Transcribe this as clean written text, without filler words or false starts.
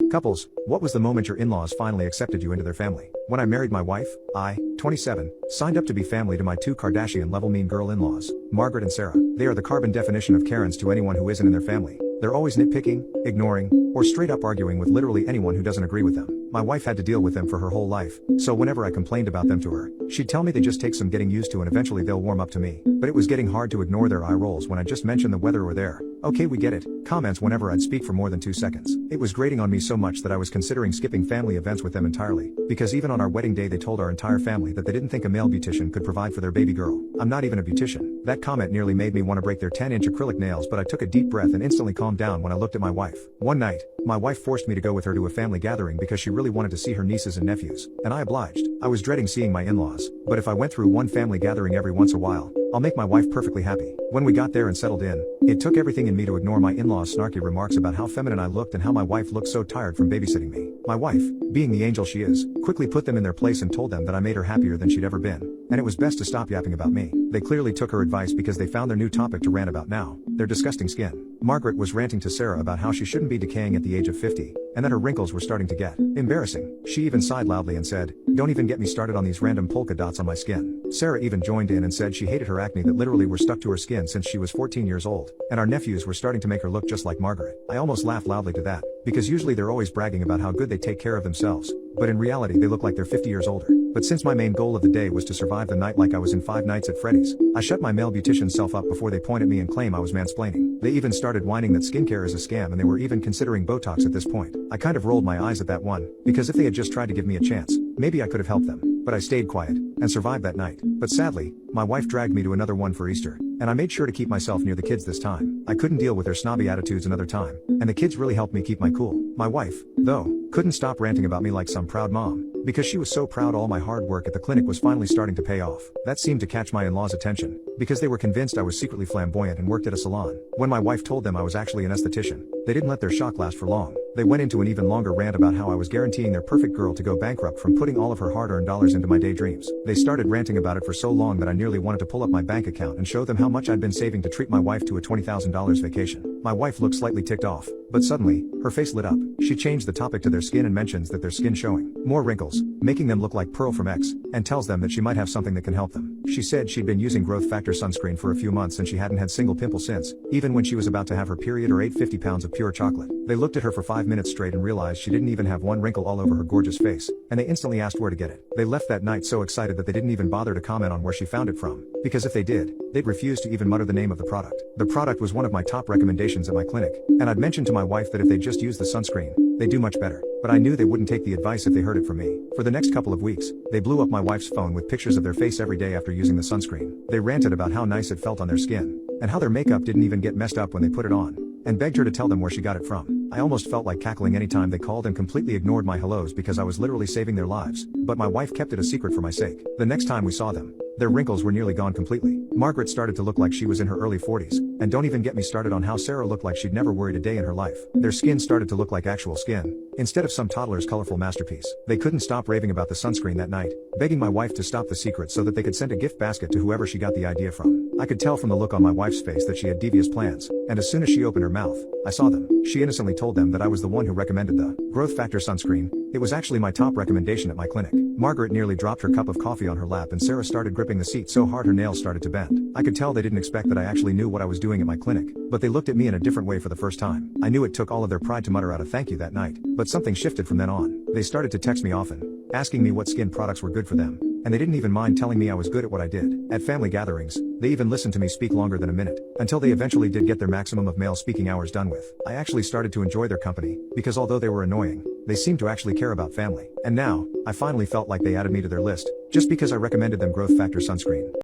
Couples, what was the moment your in-laws finally accepted you into their family? When I married my wife, I, 27, signed up to be family to my two Kardashian-level mean girl in-laws, Margaret and Sarah. They are the carbon definition of Karens to anyone who isn't in their family. They're always nitpicking, ignoring, or straight up arguing with literally anyone who doesn't agree with them. My wife had to deal with them for her whole life, so whenever I complained about them to her, she'd tell me they just take some getting used to and eventually they'll warm up to me. But it was getting hard to ignore their eye rolls when I just mentioned the weather or their, "Okay, we get it," comments whenever I'd speak for more than 2 seconds. It was grating on me so much that I was considering skipping family events with them entirely, because even on our wedding day they told our entire family that they didn't think a male beautician could provide for their baby girl. I'm not even a beautician. That comment nearly made me want to break their 10-inch acrylic nails, but I took a deep breath and instantly calmed down when I looked at my wife. One night, my wife forced me to go with her to a family gathering because she really wanted to see her nieces and nephews, and I obliged. I was dreading seeing my in-laws, but if I went through one family gathering every once in a while, I'll make my wife perfectly happy. When we got there and settled in, it took everything in me to ignore my in-laws' snarky remarks about how feminine I looked and how my wife looked so tired from babysitting me. My wife, being the angel she is, quickly put them in their place and told them that I made her happier than she'd ever been, and it was best to stop yapping about me. They clearly took her advice because they found their new topic to rant about now: their disgusting skin. Margaret was ranting to Sarah about how she shouldn't be decaying at the age of 50, and that her wrinkles were starting to get embarrassing. She even sighed loudly and said, "Don't even get me started on these random polka dots on my skin." Sarah even joined in and said she hated her acne that literally were stuck to her skin since she was 14 years old, and our nephews were starting to make her look just like Margaret. I almost laughed loudly to that, because usually they're always bragging about how good they take care of themselves, but in reality they look like they're 50 years older. But since my main goal of the day was to survive the night like I was in Five Nights at Freddy's, I shut my male beautician self up before they point at me and claim I was mansplaining. They even started whining that skincare is a scam and they were even considering Botox at this point. I kind of rolled my eyes at that one, because if they had just tried to give me a chance, maybe I could have helped them. But I stayed quiet, and survived that night. But sadly, my wife dragged me to another one for Easter, and I made sure to keep myself near the kids this time. I couldn't deal with their snobby attitudes another time, and the kids really helped me keep my cool. My wife, though, couldn't stop ranting about me like some proud mom, because she was so proud all my hard work at the clinic was finally starting to pay off. That seemed to catch my in-laws' attention, because they were convinced I was secretly flamboyant and worked at a salon. When my wife told them I was actually an esthetician, they didn't let their shock last for long. They went into an even longer rant about how I was guaranteeing their perfect girl to go bankrupt from putting all of her hard-earned dollars into my daydreams. They started ranting about it for so long that I nearly wanted to pull up my bank account and show them how much I'd been saving to treat my wife to a $20,000 vacation. My wife looked slightly ticked off, but suddenly, her face lit up. She changed the topic to their skin and mentions that their skin showing more wrinkles, making them look like Pearl from X, and tells them that she might have something that can help them. She said she'd been using growth factor sunscreen for a few months and she hadn't had single pimple since, even when she was about to have her period or ate 50 pounds of pure chocolate. They looked at her for 5 minutes straight and realized she didn't even have one wrinkle all over her gorgeous face, and they instantly asked where to get it. They left that night so excited that they didn't even bother to comment on where she found it from, because if they did, they'd refuse to even mutter the name of the product. The product was one of my top recommendations at my clinic, and I'd mentioned to my wife that if they just used the sunscreen, they'd do much better. But I knew they wouldn't take the advice if they heard it from me. For the next couple of weeks, they blew up my wife's phone with pictures of their face every day after using the sunscreen. They ranted about how nice it felt on their skin, and how their makeup didn't even get messed up when they put it on, and begged her to tell them where she got it from. I almost felt like cackling anytime they called and completely ignored my hellos because I was literally saving their lives, but my wife kept it a secret for my sake. The next time we saw them, their wrinkles were nearly gone completely. Margaret started to look like she was in her early 40s, and don't even get me started on how Sarah looked like she'd never worried a day in her life. Their skin started to look like actual skin, instead of some toddler's colorful masterpiece. They couldn't stop raving about the sunscreen that night, begging my wife to stop the secret so that they could send a gift basket to whoever she got the idea from. I could tell from the look on my wife's face that she had devious plans, and as soon as she opened her mouth, I saw them. She innocently told them that I was the one who recommended the growth factor sunscreen. It was actually my top recommendation at my clinic. Margaret nearly dropped her cup of coffee on her lap and Sarah started gripping the seat so hard her nails started to bend. I could tell they didn't expect that I actually knew what I was doing at my clinic, but they looked at me in a different way for the first time. I knew it took all of their pride to mutter out a thank you that night, but something shifted from then on. They started to text me often, asking me what skin products were good for them, and they didn't even mind telling me I was good at what I did. At family gatherings, they even listened to me speak longer than a minute, until they eventually did get their maximum of male speaking hours done with. I actually started to enjoy their company, because although they were annoying, they seemed to actually care about family. And now, I finally felt like they added me to their list, just because I recommended them growth factor sunscreen.